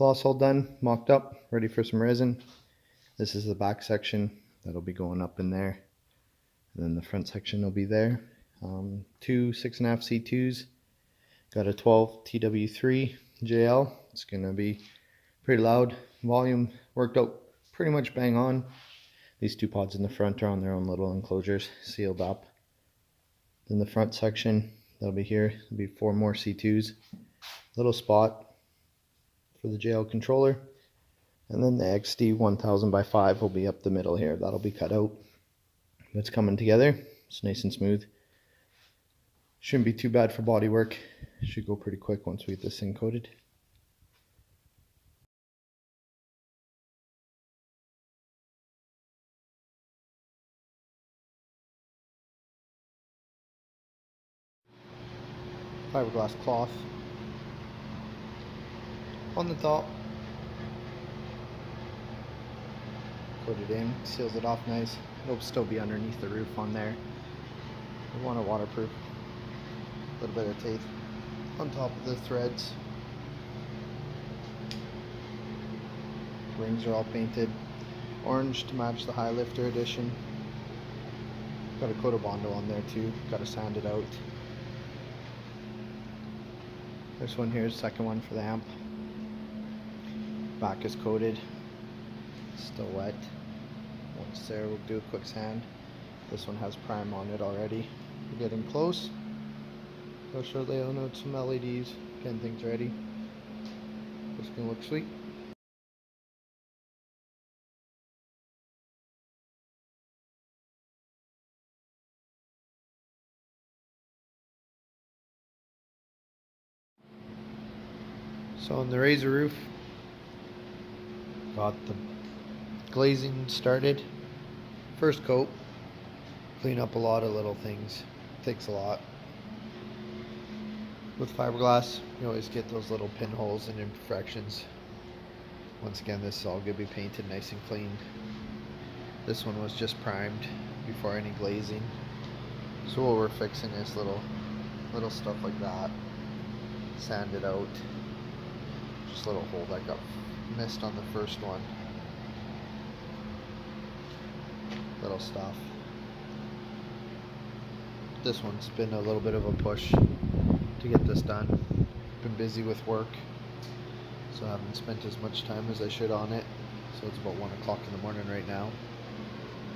exhaust all done, mocked up, ready for some resin. This is the back section that'll be going up in there. And then the front section will be there. Two 6.5 C2s. Got a 12 TW3 JL. It's going to be pretty loud. Volume worked out pretty much bang on. These two pods in the front are on their own little enclosures, sealed up. Then the front section, that'll be here. There'll be 4 more C2s. Little spot for the JL controller. And then the XD 1000 by 5 will be up the middle here. That'll be cut out. It's coming together. It's nice and smooth. Shouldn't be too bad for body work. Should go pretty quick once we get this thing coated. Fiberglass cloth on the top. Put it in, seals it off nice. It'll still be underneath the roof on there. We want it waterproof. A little bit of tape on top of the threads. Rings are all painted orange to match the High Lifter edition. Got a coat of Bondo on there too. Got to sand it out. This one here is the second one for the amp. Back is coated. Still wet. Once there, we'll do a quick sand. This one has prime on it already. We're getting close. Go shortly on out some LEDs. Getting things ready. It's gonna look sweet. So on the Razor roof, got the glazing started. First coat, clean up a lot of little things. Takes a lot. With fiberglass, you always get those little pinholes and imperfections. Once again, this is all going to be painted nice and clean. This one was just primed before any glazing. So what we're fixing is little stuff like that. Sand it out. Just a little hole that got missed on the first one. Little stuff. This one's been a little bit of a push to get this done. Been busy with work, so I haven't spent as much time as I should on it. So it's about 1 o'clock in the morning right now,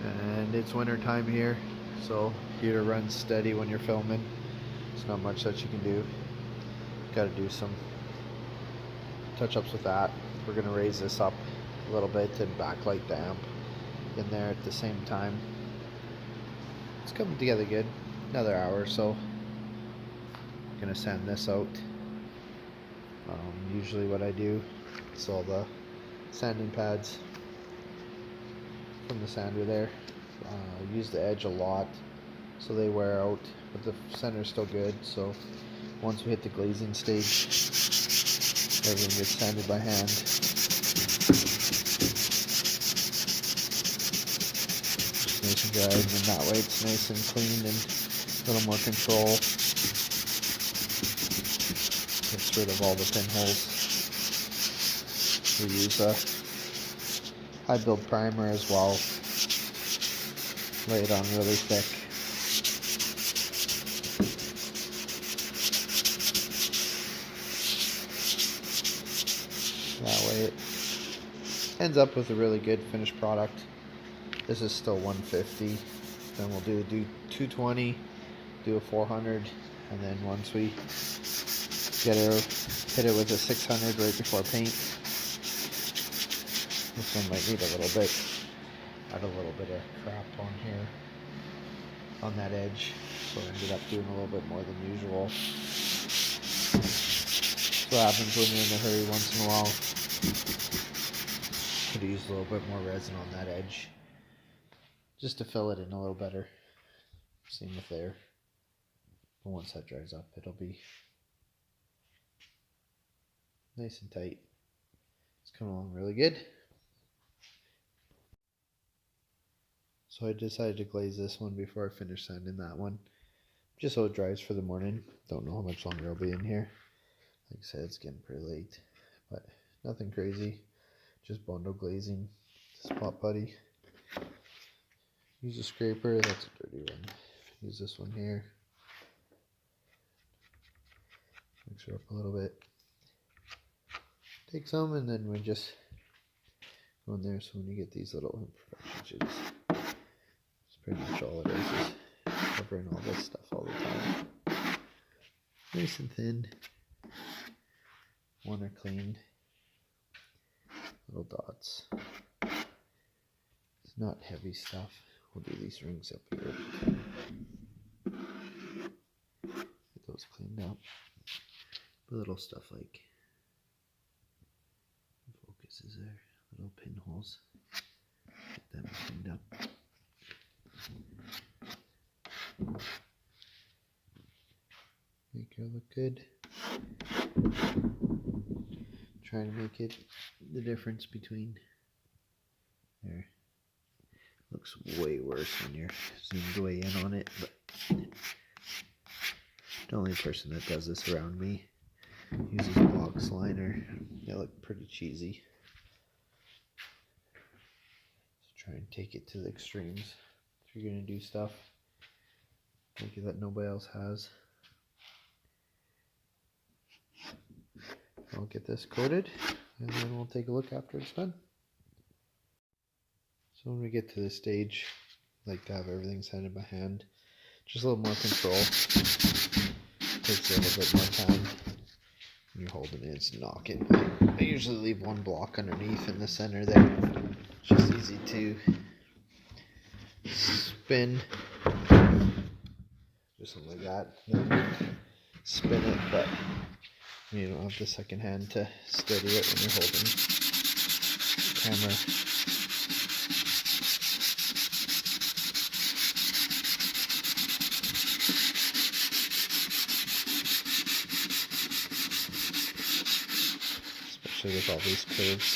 and it's winter time here, so heater runs steady when you're filming. There's not much that you can do. Got to do some touch-ups with that. We're going to raise this up a little bit and backlight the amp in there at the same time. It's coming together good. Another hour or so. Gonna sand this out. Usually what I do is all the sanding pads from the sander there. Use the edge a lot so they wear out, but the center's still good. So once we hit the glazing stage, everything gets sanded by hand. Just nice and dry, and that way it's nice and clean and a little more control. Gets rid of all the pinholes. We use a high build primer as well. Lay it on really thick. That way it ends up with a really good finished product. This is still 150. Then we'll do 220, do a 400, and then once we hit it with a 600 right before paint. This one might need a little bit. Had a little bit of crap on here, on that edge, so I ended up doing a little bit more than usual. That's what happens when you're in a hurry once in a while. Could use a little bit more resin on that edge, just to fill it in a little better. Same with there. But once that dries up, it'll be nice and tight. It's coming along really good. So I decided to glaze this one before I finish sanding that one, just so it dries for the morning. Don't know how much longer I'll be in here. Like I said, it's getting pretty late, but nothing crazy, just Bondo glazing, spot putty. Use a scraper, that's a dirty one. Use this one here. Mix her up a little bit. Take some and then we just go in there, so when you get these little imperfections, it's pretty much all it is covering all this stuff all the time. Nice and thin. One are clean. Little dots. It's not heavy stuff. We'll do these rings up here. Get those cleaned up. But little stuff like focus is there. Little pinholes. Get them cleaned up. Make her look good. Trying to make it the difference between there. Looks way worse when you're zoomed way in on it, but the only person that does this around me uses a box liner. They look pretty cheesy. So try and take it to the extremes if you're gonna do stuff like that nobody else has. I'll get this coated and then we'll take a look after it's done. So when we get to this stage, I like to have everything sanded by hand. Just a little more control. Takes a little bit more time. When you're holding it, it's knocking. I usually leave one block underneath in the center there. It's just easy to spin. Just something like that. Then spin it, but you don't have the second hand to steady it when you're holding the camera. Especially with all these curves.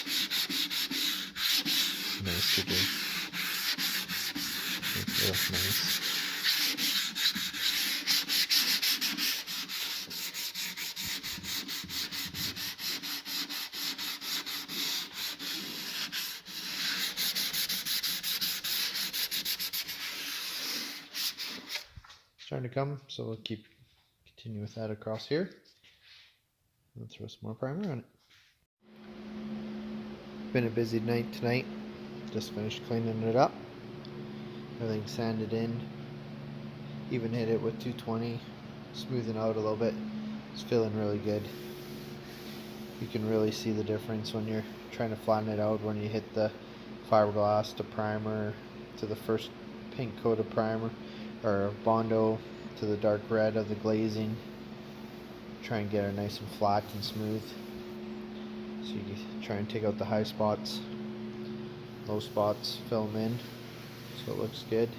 Nice to do. Makes it look nice. Starting to come, so we'll continue with that across here. We'll throw some more primer on it. Been a busy night tonight. Just finished cleaning it up. Everything sanded in. Even hit it with 220, smoothing out a little bit. It's feeling really good. You can really see the difference when you're trying to flatten it out, when you hit the fiberglass to primer to the first pink coat of primer or Bondo to the dark red of the glazing. Try and get it nice and flat and smooth. So you can try and take out the high spots, low spots, fill them in so it looks good.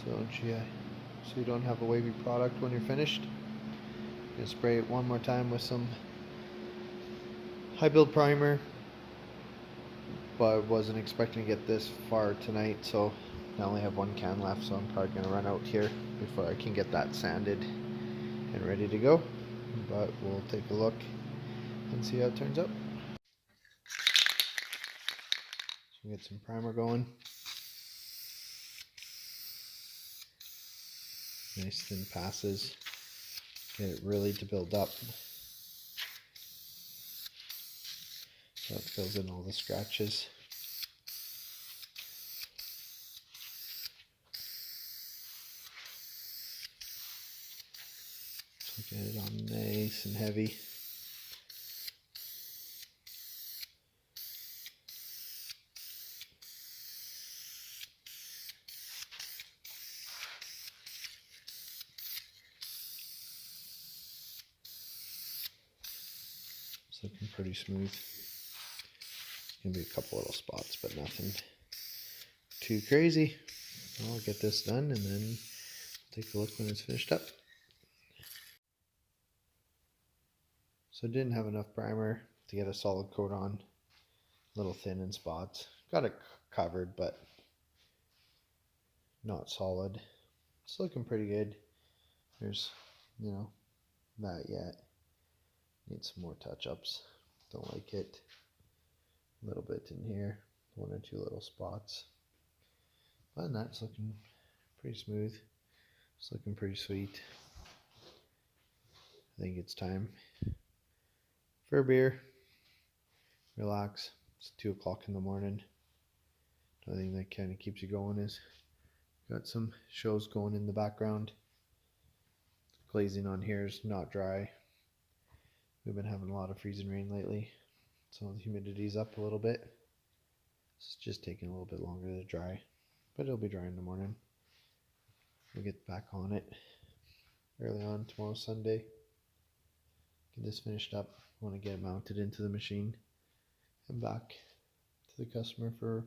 So you don't have a wavy product when you're finished. I'm gonna spray it one more time with some high build primer, but I wasn't expecting to get this far tonight, so I only have one can left, so I'm probably gonna run out here before I can get that sanded and ready to go. But we'll take a look and see how it turns out. So get some primer going. Nice thin passes. Get it really to build up. So it fills in all the scratches. So get it on nice and heavy. It's looking pretty smooth. Gonna be a couple little spots, but nothing too crazy. I'll get this done and then take a look when it's finished up. So I didn't have enough primer to get a solid coat on. A little thin in spots. Got it covered, but not solid. It's looking pretty good. There's, that yet. Need some more touch-ups. Don't like it. A little bit in here, 1 or 2 little spots. Other than that, it's looking pretty smooth. It's looking pretty sweet. I think it's time for a beer. Relax. It's 2 o'clock in the morning. The thing that kind of keeps you going is got some shows going in the background. Glazing on here is not dry. We've been having a lot of freezing rain lately, so the humidity's up a little bit. It's just taking a little bit longer to dry, but it'll be dry in the morning. We'll get back on it early on tomorrow, Sunday. Get this finished up. I want to get it mounted into the machine and back to the customer for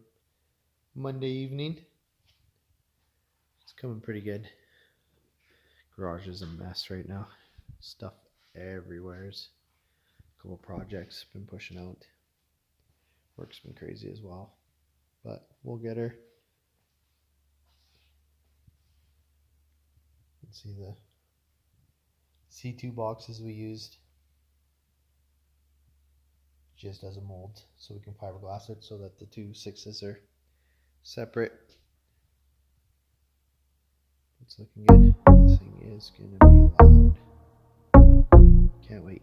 Monday evening. It's coming pretty good. Garage is a mess right now. Stuff everywhere. A couple projects been pushing out. Work's been crazy as well, but we'll get her. Let's see the C2 boxes we used just as a mold, so we can fiberglass it so that the 2 6s are separate. It's looking good. This thing is gonna be loud. Can't wait.